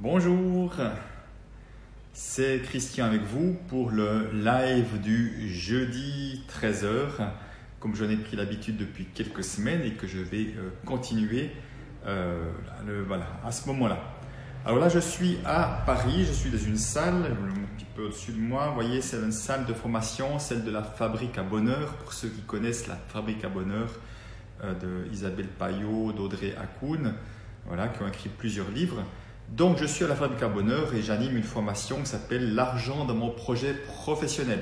Bonjour, c'est Christian avec vous pour le live du jeudi 13 h, comme j'en ai pris l'habitude depuis quelques semaines et que je vais continuer à ce moment-là. Alors là, je suis à Paris, je suis dans une salle, un petit peu au-dessus de moi, vous voyez, c'est une salle de formation, celle de la Fabrique à Bonheur, pour ceux qui connaissent la Fabrique à Bonheur de Isabelle Payot, d'Audrey Hakoun, voilà, qui ont écrit plusieurs livres. Donc, je suis à la Fabrique à Bonheur et j'anime une formation qui s'appelle « L'argent dans mon projet professionnel ».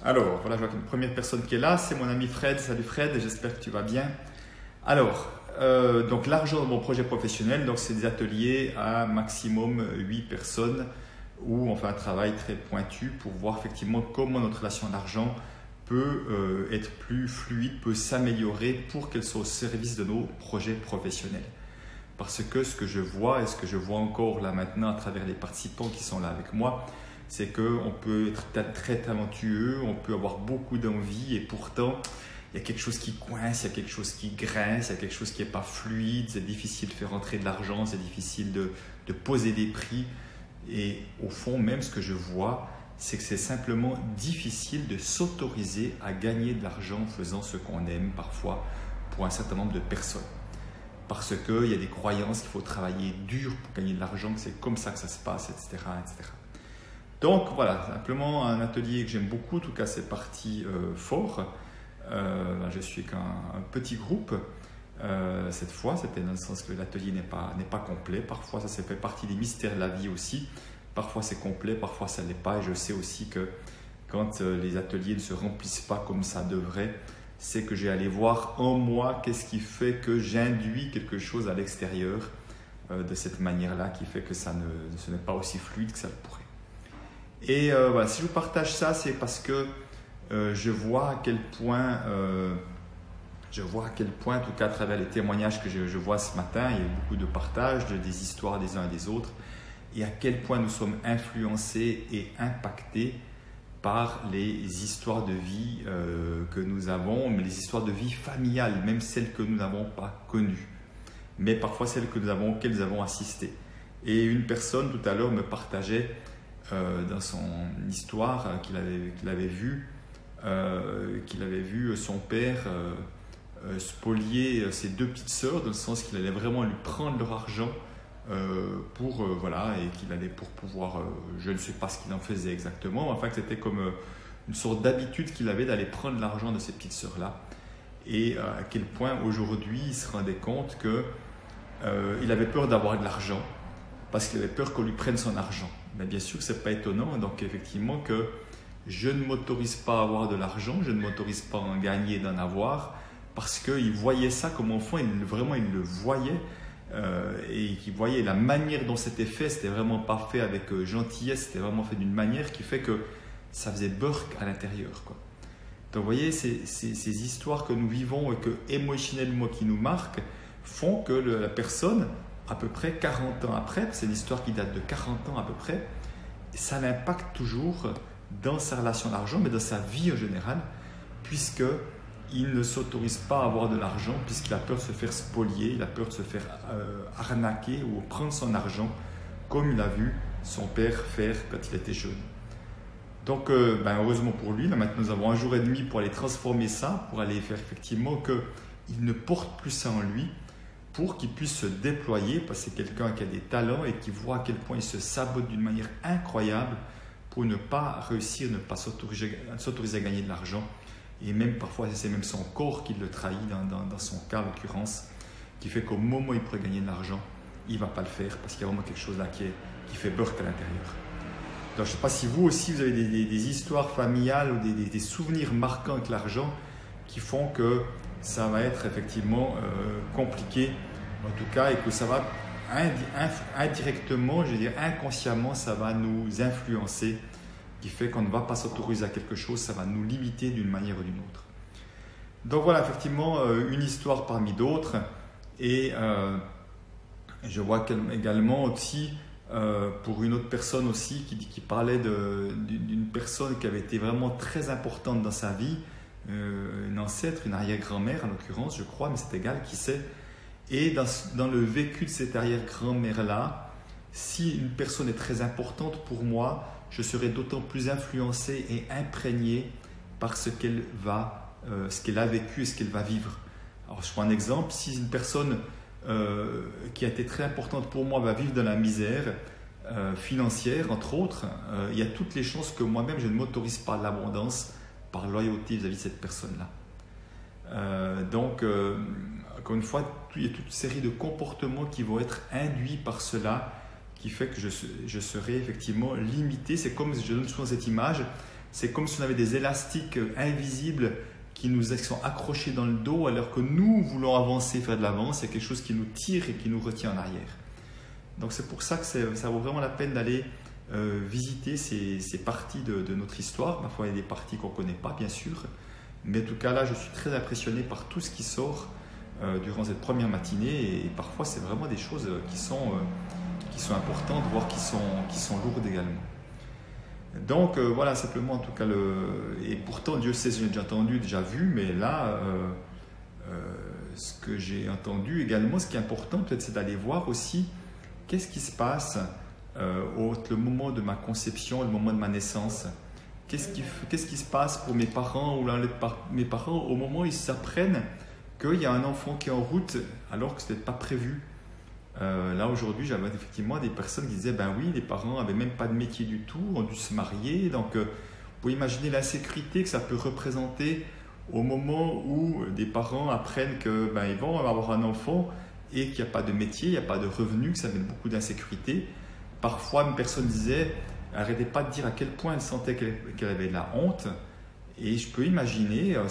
Alors, voilà, je vois qu'une première personne qui est là, c'est mon ami Fred. Salut Fred, j'espère que tu vas bien. Alors, donc l'argent dans mon projet professionnel, donc c'est des ateliers à maximum 8 personnes où on fait un travail très pointu pour voir effectivement comment notre relation à l'argent peut être plus fluide, peut s'améliorer pour qu'elle soit au service de nos projets professionnels. Parce que ce que je vois et ce que je vois encore là maintenant à travers les participants qui sont là avec moi, c'est qu'on peut être très talentueux, on peut avoir beaucoup d'envie et pourtant il y a quelque chose qui coince, il y a quelque chose qui grince, il y a quelque chose qui n'est pas fluide, c'est difficile de faire rentrer de l'argent, c'est difficile de poser des prix. Et au fond, même ce que je vois, c'est que c'est simplement difficile de s'autoriser à gagner de l'argent en faisant ce qu'on aime parfois pour un certain nombre de personnes. Parce qu'il y a des croyances qu'il faut travailler dur pour gagner de l'argent, que c'est comme ça que ça se passe, etc., etc. Donc voilà, simplement un atelier que j'aime beaucoup, en tout cas c'est parti fort. Je suis avec un petit groupe cette fois, c'était dans le sens que l'atelier n'est pas complet. Parfois ça fait partie des mystères de la vie aussi. Parfois c'est complet, parfois ça ne l'est pas. Et je sais aussi que quand les ateliers ne se remplissent pas comme ça devrait, c'est que j'ai allé voir en moi qu'est-ce qui fait que j'induis quelque chose à l'extérieur de cette manière-là, qui fait que ce n'est pas aussi fluide que ça le pourrait. Et voilà, si je vous partage ça, c'est parce que je vois à quel point, en tout cas à travers les témoignages que je vois ce matin, il y a eu beaucoup de partages, des histoires des uns et des autres, et à quel point nous sommes influencés et impactés par les histoires de vie que nous avons, mais les histoires de vie familiales, même celles que nous n'avons pas connues, mais parfois celles auxquelles nous avons assisté. Et une personne tout à l'heure me partageait dans son histoire qu'il avait vu son père spolier ses deux petites sœurs, dans le sens qu'il allait vraiment lui prendre leur argent et qu'il allait pour pouvoir, je ne sais pas ce qu'il en faisait exactement, mais enfin que c'était comme une sorte d'habitude qu'il avait d'aller prendre l'argent de ces petites sœurs-là, et à quel point aujourd'hui il se rendait compte qu'il avait peur d'avoir de l'argent, parce qu'il avait peur qu'on lui prenne son argent. Mais bien sûr, ce n'est pas étonnant, donc effectivement que je ne m'autorise pas à avoir de l'argent, je ne m'autorise pas à en gagner, d'en avoir, parce qu'il voyait ça comme enfant, il le voyait, et qu'il voyait la manière dont c'était fait, c'était vraiment pas fait avec gentillesse, c'était vraiment fait d'une manière qui fait que ça faisait burk à l'intérieur, quoi. Donc vous voyez, ces histoires que nous vivons et que émotionnellement qui nous marquent font que la personne, à peu près 40 ans après, c'est une histoire qui date de 40 ans à peu près, ça l'impacte toujours dans sa relation à l'argent, mais dans sa vie en général, puisqu'il ne s'autorise pas à avoir de l'argent, puisqu'il a peur de se faire spolier, il a peur de se faire arnaquer ou prendre son argent, comme il a vu son père faire quand il était jeune. Donc, heureusement pour lui, là, maintenant nous avons 1 jour et demi pour aller transformer ça, pour aller faire effectivement qu'il ne porte plus ça en lui, pour qu'il puisse se déployer, parce que c'est quelqu'un qui a des talents et qui voit à quel point il se sabote d'une manière incroyable pour ne pas réussir, ne pas s'autoriser à gagner de l'argent. Et même parfois, c'est même son corps qui le trahit, dans son cas en l'occurrence, qui fait qu'au moment où il pourrait gagner de l'argent, il ne va pas le faire parce qu'il y a vraiment quelque chose là qui fait burk à l'intérieur. Donc, je ne sais pas si vous aussi, vous avez des histoires familiales ou des souvenirs marquants avec l'argent qui font que ça va être effectivement compliqué, en tout cas, et que ça va indirectement, je veux dire inconsciemment, ça va nous influencer, qui fait qu'on ne va pas s'autoriser à quelque chose, ça va nous limiter d'une manière ou d'une autre. Donc voilà, effectivement, une histoire parmi d'autres, et je vois également aussi, pour une autre personne aussi, qui parlait d'une personne qui avait été vraiment très importante dans sa vie, une ancêtre, une arrière-grand-mère en l'occurrence, je crois, mais c'est égal, qui sait. Et dans le vécu de cette arrière-grand-mère-là, Si une personne est très importante pour moi, je serai d'autant plus influencé et imprégné par ce qu'elle a vécu et ce qu'elle va vivre. Alors, je prends un exemple. Si une personne qui a été très importante pour moi va vivre dans la misère financière, entre autres, il y a toutes les chances que moi-même, je ne m'autorise pas l'abondance par loyauté vis-à-vis de cette personne-là. Donc, encore une fois, il y a toute une série de comportements qui vont être induits par cela, qui fait que je serai effectivement limité. C'est comme, je donne souvent cette image, c'est comme si on avait des élastiques invisibles qui nous sont accrochés dans le dos, alors que nous voulons avancer, faire de l'avance. C'est quelque chose qui nous tire et qui nous retient en arrière. Donc c'est pour ça que ça vaut vraiment la peine d'aller visiter ces parties de notre histoire. Parfois, il y a des parties qu'on ne connaît pas, bien sûr. Mais en tout cas, là, je suis très impressionné par tout ce qui sort durant cette première matinée. Et parfois, c'est vraiment des choses qui sont importantes, voire qui sont lourdes également. Donc, voilà, simplement, en tout cas, et pourtant, Dieu sait, j'ai déjà entendu, déjà vu, mais là, ce que j'ai entendu également, ce qui est important, peut-être, c'est d'aller voir aussi qu'est-ce qui se passe au moment de ma conception, le moment de ma naissance. Qu'est-ce qui se passe pour mes parents ou mes parents au moment où ils s'apprennent qu'il y a un enfant qui est en route alors que ce n'était pas prévu. Là aujourd'hui j'avais effectivement des personnes qui disaient ben oui, les parents n'avaient même pas de métier du tout, ont dû se marier. Donc vous pouvez imaginer l'insécurité que ça peut représenter au moment où des parents apprennent que ils vont avoir un enfant et qu'il n'y a pas de métier, il n'y a pas de revenus, que ça met beaucoup d'insécurité. Parfois une personne disait, arrêtez pas de dire à quel point elle sentait qu'elle avait de la honte. Et je peux imaginer, on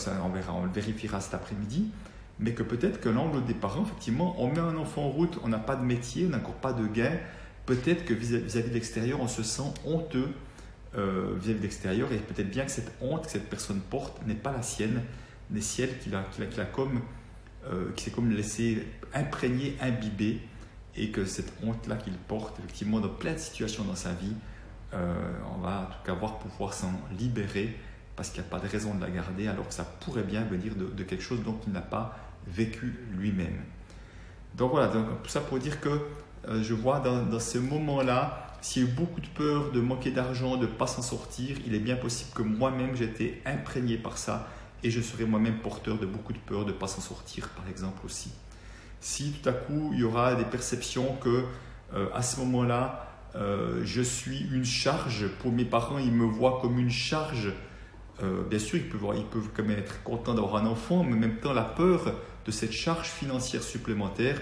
le vérifiera cet après-midi, mais que peut-être que l'angle des parents, effectivement, on met un enfant en route, on n'a pas de métier, on n'a encore pas de gain. Peut-être que vis-à-vis de l'extérieur, on se sent honteux vis-à-vis de l'extérieur. Et peut-être bien que cette honte que cette personne porte n'est pas la sienne, mais celle qui s'est comme laissé imprégner, imbiber. Et que cette honte-là qu'il porte, effectivement, dans plein de situations dans sa vie, on va en tout cas pouvoir s'en libérer parce qu'il n'y a pas de raison de la garder, alors que ça pourrait bien venir de quelque chose dont il n'a pas vécu lui-même. Donc voilà, tout ça pour dire que je vois dans ce moment-là, s'il y a eu beaucoup de peur de manquer d'argent, de ne pas s'en sortir, il est bien possible que moi-même j'étais imprégné par ça et je serai moi-même porteur de beaucoup de peur de ne pas s'en sortir, par exemple aussi. Si tout à coup il y aura des perceptions que à ce moment-là, je suis une charge pour mes parents, ils me voient comme une charge. Bien sûr, ils peuvent quand même être contents d'avoir un enfant, mais en même temps, la peur de cette charge financière supplémentaire,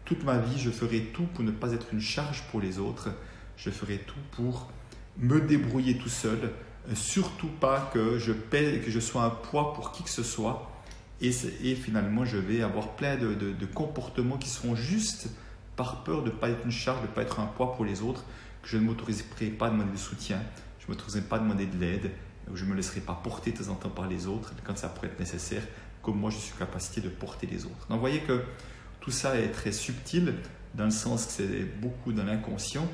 toute ma vie, je ferai tout pour ne pas être une charge pour les autres. Je ferai tout pour me débrouiller tout seul, surtout pas que je sois un poids pour qui que ce soit. Et finalement, je vais avoir plein de comportements qui seront juste par peur de ne pas être une charge, de ne pas être un poids pour les autres, que je ne m'autoriserai pas à demander de soutien, je ne m'autoriserai pas à demander de l'aide, je ne me laisserai pas porter de temps en temps par les autres, quand ça pourrait être nécessaire, comme moi je suis capacité de porter les autres. Donc vous voyez que tout ça est très subtil, dans le sens que c'est beaucoup dans l'inconscient,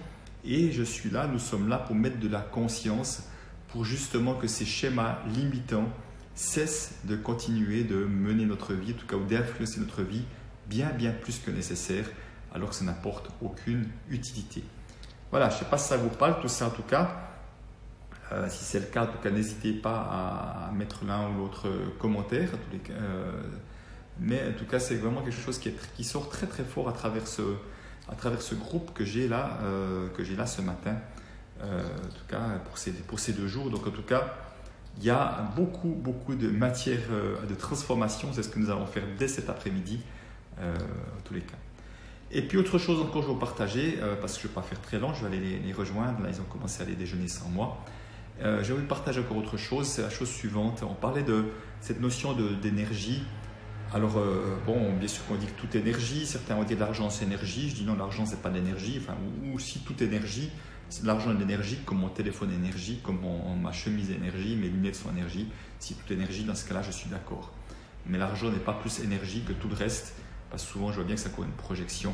et je suis là, nous sommes là pour mettre de la conscience, pour justement que ces schémas limitants cessent de continuer de mener notre vie, en tout cas, ou d'influencer notre vie bien plus que nécessaire, alors que ça n'apporte aucune utilité. Voilà, je ne sais pas si ça vous parle, tout ça en tout cas. Si c'est le cas, en tout cas, n'hésitez pas à mettre l'un ou l'autre commentaire. Mais en tout cas, c'est vraiment quelque chose qui sort très fort à travers ce groupe que j'ai là ce matin. En tout cas, pour ces 2 jours. Donc en tout cas, il y a beaucoup de matière de transformation. C'est ce que nous allons faire dès cet après-midi, en tous les cas. Et puis autre chose encore, je vais vous partager, parce que je ne vais pas faire très long, je vais aller les rejoindre. Là, ils ont commencé à aller déjeuner sans moi. Je vais vous partager encore autre chose, c'est la chose suivante. On parlait de cette notion d'énergie. Alors, bien sûr qu'on dit que toute énergie, certains vont dire l'argent c'est énergie. Je dis non, l'argent c'est pas de l'énergie. Enfin, ou si toute énergie, l'argent est de l'énergie, comme mon téléphone est énergie, comme ma chemise est énergie, mes lunettes sont énergie. Si toute énergie, dans ce cas-là, je suis d'accord. Mais l'argent n'est pas plus énergie que tout le reste, parce que souvent je vois bien que ça a une projection,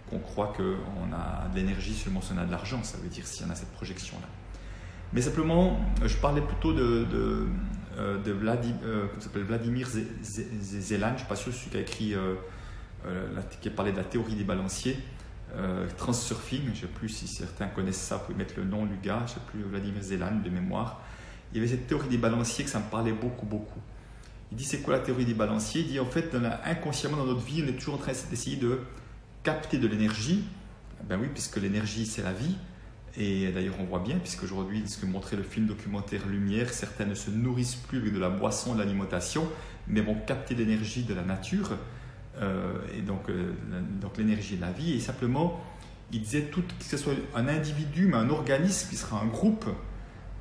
qu'on croit qu'on a de l'énergie seulement si on a de l'argent. Ça veut dire si on a cette projection-là. Mais simplement, je parlais plutôt de Vladimir Zelan, je ne suis pas sûr, celui qui a écrit, qui a parlé de la théorie des balanciers. Transurfing, je ne sais plus si certains connaissent ça, vous pouvez mettre le nom du gars, je ne sais plus, Vladimir Zeland de mémoire. Il y avait cette théorie des balanciers que ça me parlait beaucoup, beaucoup. Il dit c'est quoi la théorie des balanciers? Il dit en fait, inconsciemment dans notre vie, on est toujours en train d'essayer de capter de l'énergie. Ben oui, puisque l'énergie c'est la vie. Et d'ailleurs on voit bien, puisqu'aujourd'hui, ce que montrait le film documentaire Lumière, certains ne se nourrissent plus avec de la boisson, de l'alimentation, mais vont capter l'énergie de la nature. Et donc l'énergie de la vie. Et simplement, il disait que ce soit un individu, mais un organisme qui sera un groupe,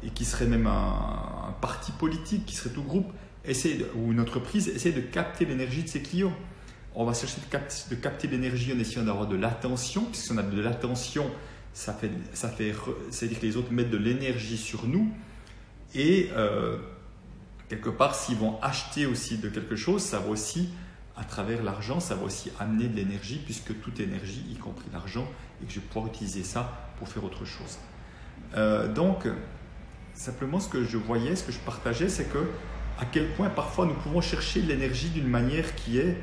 et qui serait même un parti politique, qui serait tout groupe, ou une entreprise, essaie de capter l'énergie de ses clients. On va chercher de capter l'énergie en essayant d'avoir de l'attention, puisque si on a de l'attention, c'est-à-dire que les autres mettent de l'énergie sur nous. Et quelque part, s'ils vont acheter aussi de quelque chose, ça va aussi, à travers l'argent, ça va aussi amener de l'énergie, puisque toute énergie, y compris l'argent, et que je vais pouvoir utiliser ça pour faire autre chose. Donc, simplement, ce que je voyais, ce que je partageais, c'est que à quel point parfois nous pouvons chercher l'énergie d'une manière qui est,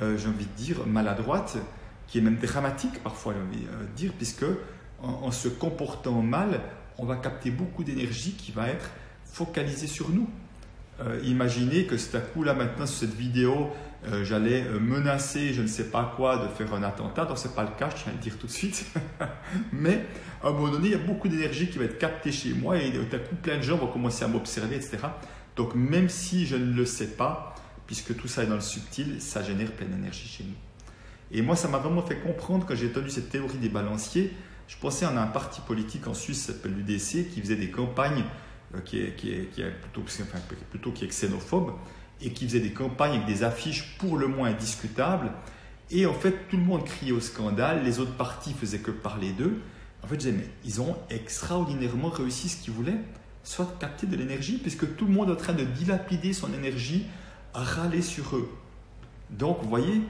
j'ai envie de dire, maladroite, qui est même dramatique parfois, j'ai envie de dire, puisque en se comportant mal, on va capter beaucoup d'énergie qui va être focalisée sur nous. Imaginez que tout à coup, là maintenant, sur cette vidéo, j'allais menacer, je ne sais pas quoi, de faire un attentat. Donc, ce n'est pas le cas, je tiens à le dire tout de suite. Mais à un moment donné, il y a beaucoup d'énergie qui va être captée chez moi et tout à coup, plein de gens vont commencer à m'observer, etc. Donc, même si je ne le sais pas, puisque tout ça est dans le subtil, ça génère plein d'énergie chez nous. Et moi, ça m'a vraiment fait comprendre, quand j'ai entendu cette théorie des balanciers, je pensais en un parti politique en Suisse, qui s'appelle l'UDC, qui faisait des campagnes, qui est xénophobe, et qui faisait des campagnes avec des affiches pour le moins indiscutables. Et en fait, tout le monde criait au scandale, les autres partis faisaient que parler d'eux. En fait, je disais, mais ils ont extraordinairement réussi ce qu'ils voulaient, soit de capter de l'énergie, puisque tout le monde est en train de dilapider son énergie à râler sur eux. Donc, vous voyez,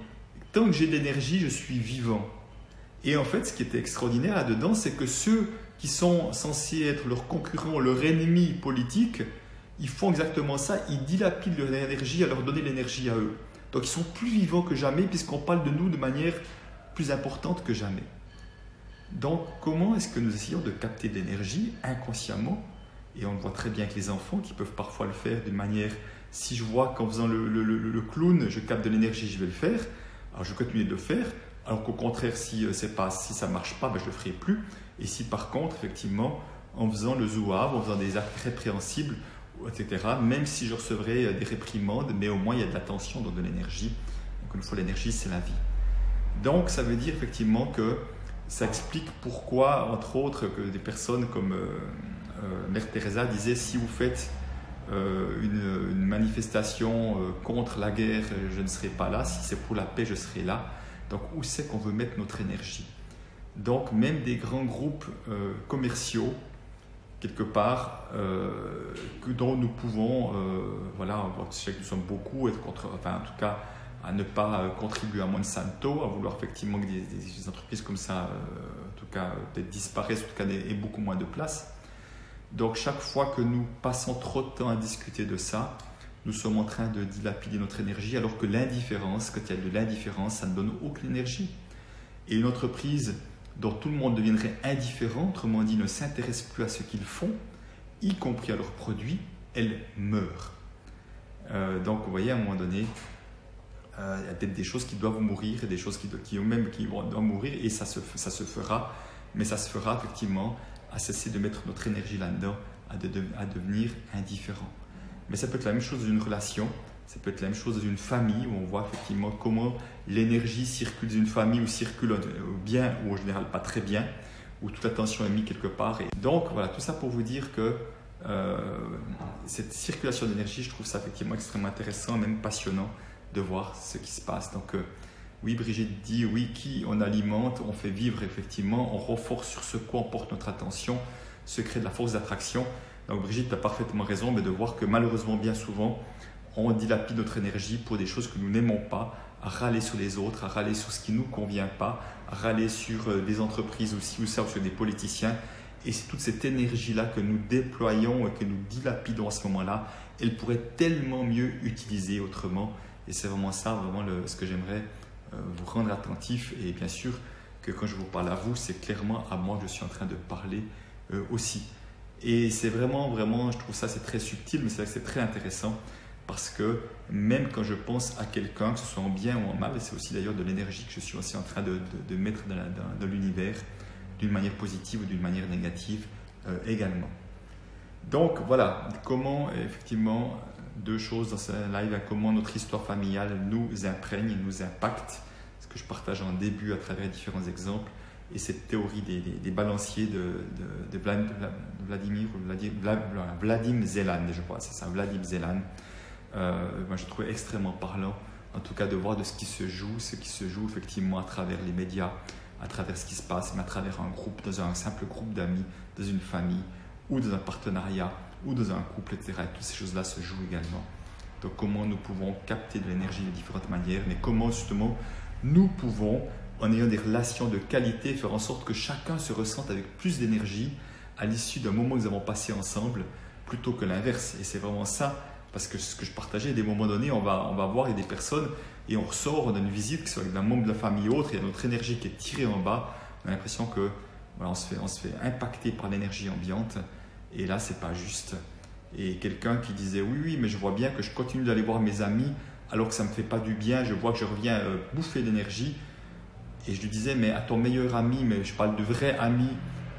tant que j'ai de l'énergie, je suis vivant. Et en fait, ce qui était extraordinaire là-dedans, c'est que ceux qui sont censés être leurs concurrents, leurs ennemis politiques, ils font exactement ça, ils dilapident leur énergie à leur donner l'énergie à eux. Donc ils sont plus vivants que jamais puisqu'on parle de nous de manière plus importante que jamais. Donc comment est-ce que nous essayons de capter de l'énergie inconsciemment? Et on le voit très bien avec les enfants qui peuvent parfois le faire d'une manière, si je vois qu'en faisant le clown, je capte de l'énergie, je vais le faire, alors je continue de le faire, alors qu'au contraire, si ça ne marche pas, ben je ne le ferai plus. Et si par contre, effectivement, en faisant le zouave, en faisant des actes répréhensibles, etc., même si je recevrais des réprimandes, mais au moins il y a de l'attention, donc de l'énergie. Donc une fois, l'énergie, c'est la vie. Donc ça veut dire effectivement que ça explique pourquoi, entre autres, que des personnes comme Mère Teresa disait, si vous faites une manifestation contre la guerre, je ne serai pas là. Si c'est pour la paix, je serai là. Donc où c'est qu'on veut mettre notre énergie? Donc même des grands groupes commerciaux, quelque part, dont nous pouvons, je sais que nous sommes beaucoup, être contre, enfin en tout cas, à ne pas contribuer à Monsanto, à vouloir effectivement que des entreprises comme ça, en tout cas, peut-être disparaissent, en tout cas, aient beaucoup moins de place. Donc chaque fois que nous passons trop de temps à discuter de ça, nous sommes en train de dilapider notre énergie, alors que l'indifférence, quand il y a de l'indifférence, ça ne donne aucune énergie. Et une entreprise dont tout le monde deviendrait indifférent, autrement dit ne s'intéresse plus à ce qu'ils font, y compris à leurs produits, elle meurt. Donc vous voyez, à un moment donné, il y a peut-être des choses qui doivent mourir et des choses qui doivent mourir, et ça se fera, mais ça se fera effectivement à cesser de mettre notre énergie là-dedans, à devenir indifférent. Mais ça peut être la même chose dans une relation, ça peut être la même chose dans une famille, où on voit effectivement comment l'énergie circule dans une famille, ou circule bien, ou en général pas très bien, où toute l'attention est mise quelque part. Et donc voilà, tout ça pour vous dire que cette circulation d'énergie, je trouve ça effectivement extrêmement intéressant, même passionnant de voir ce qui se passe. Donc oui, Brigitte dit, oui, qui on alimente, on fait vivre effectivement, on renforce sur ce quoi on porte notre attention, se crée de la force d'attraction. Donc Brigitte a parfaitement raison, mais de voir que malheureusement bien souvent, on dilapide notre énergie pour des choses que nous n'aimons pas, à râler sur les autres, à râler sur ce qui ne nous convient pas, à râler sur des entreprises aussi, ou sur des politiciens. Et c'est toute cette énergie-là que nous déployons et que nous dilapidons à ce moment-là, elle pourrait tellement mieux utiliser autrement. Et c'est vraiment ça, vraiment ce que j'aimerais vous rendre attentif. Et bien sûr, que quand je vous parle à vous, c'est clairement à moi que je suis en train de parler aussi. Et c'est vraiment, je trouve ça c'est très subtil, mais c'est vrai que c'est très intéressant parce que même quand je pense à quelqu'un, que ce soit en bien ou en mal, et c'est aussi d'ailleurs de l'énergie que je suis aussi en train de mettre dans l'univers d'une manière positive ou d'une manière négative également. Donc voilà, comment effectivement, deux choses dans ce live, comment notre histoire familiale nous imprègne, nous impacte, ce que je partage en début à travers différents exemples, et cette théorie des balanciers de Vladimir Zeland, je crois, c'est ça, Vladimir Zeland. Moi, je trouve extrêmement parlant, en tout cas de voir de ce qui se joue effectivement à travers les médias, à travers ce qui se passe, mais à travers un groupe, dans un simple groupe d'amis, dans une famille, ou dans un partenariat, ou dans un couple, etc. Et toutes ces choses-là se jouent également. Donc comment nous pouvons capter de l'énergie de différentes manières, mais comment justement nous pouvons, en ayant des relations de qualité, faire en sorte que chacun se ressente avec plus d'énergie à l'issue d'un moment que nous avons passé ensemble, plutôt que l'inverse. Et c'est vraiment ça, parce que ce que je partageais, à des moments donnés, on va voir, il y a des personnes, et on ressort, on a une visite, que ce soit avec un membre de la famille ou autre, il y a notre énergie qui est tirée en bas, on a l'impression que voilà, on se fait impacter par l'énergie ambiante, et là, c'est pas juste. Et quelqu'un qui disait, oui, mais je vois bien que je continue d'aller voir mes amis, alors que ça ne me fait pas du bien, je vois que je reviens bouffer d'énergie. Et je lui disais, mais à ton meilleur ami, mais je parle de vrai ami,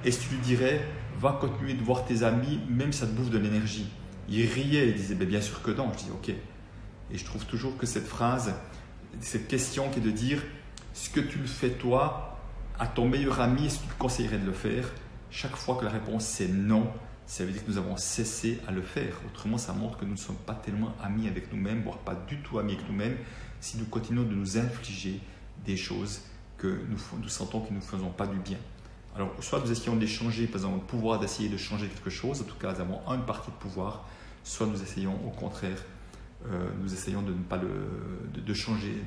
est-ce que tu lui dirais, va continuer de voir tes amis, même si ça te bouffe de l'énergie? Il riait, il disait, bien sûr que non. Je dis, ok. Et je trouve toujours que cette phrase, cette question qui est de dire, ce que tu le fais toi, à ton meilleur ami, est-ce que tu te conseillerais de le faire? Chaque fois que la réponse c'est non, ça veut dire que nous avons cessé à le faire. Autrement, ça montre que nous ne sommes pas tellement amis avec nous-mêmes, voire pas du tout amis avec nous-mêmes, si nous continuons de nous infliger des choses que nous sentons que nous ne faisons pas du bien. Alors, soit nous essayons d'échanger, par exemple, le pouvoir d'essayer de changer quelque chose, en tout cas, nous avons une partie de pouvoir, soit nous essayons au contraire, nous essayons de ne pas de changer,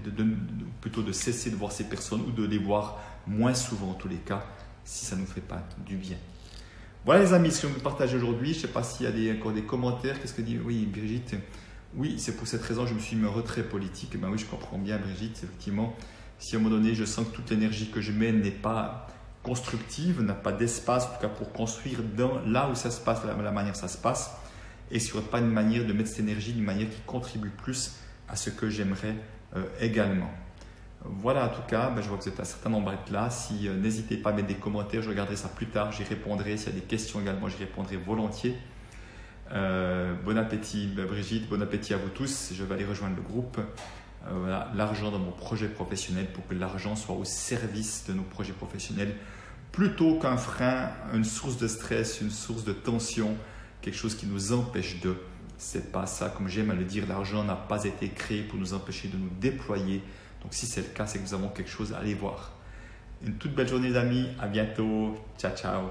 plutôt de cesser de voir ces personnes ou de les voir moins souvent en tous les cas, si ça ne nous fait pas du bien. Voilà les amis, ce que je vous partage aujourd'hui. Je ne sais pas s'il y a encore des commentaires. Qu'est-ce que dit Brigitte? Oui, c'est pour cette raison que je me suis mis en retrait politique. Ben oui, je comprends bien Brigitte, effectivement. Si à un moment donné, je sens que toute l'énergie que je mets n'est pas constructive, n'a pas d'espace, en tout cas pour construire là où ça se passe, la manière ça se passe, et sur pas une manière de mettre cette énergie d'une manière qui contribue plus à ce que j'aimerais également. Voilà, en tout cas, je vois que vous êtes un certain nombre d'être là. Si, n'hésitez pas à mettre des commentaires, je regarderai ça plus tard, j'y répondrai. S'il y a des questions également, j'y répondrai volontiers. Bon appétit Brigitte, bon appétit à vous tous. Je vais aller rejoindre le groupe. Voilà, l'argent dans mon projet professionnel pour que l'argent soit au service de nos projets professionnels plutôt qu'un frein, une source de stress, une source de tension, quelque chose qui nous empêche de. C'est pas ça, comme j'aime à le dire, l'argent n'a pas été créé pour nous empêcher de nous déployer. Donc si c'est le cas, c'est que nous avons quelque chose à aller voir. Une toute belle journée les amis, à bientôt, ciao ciao.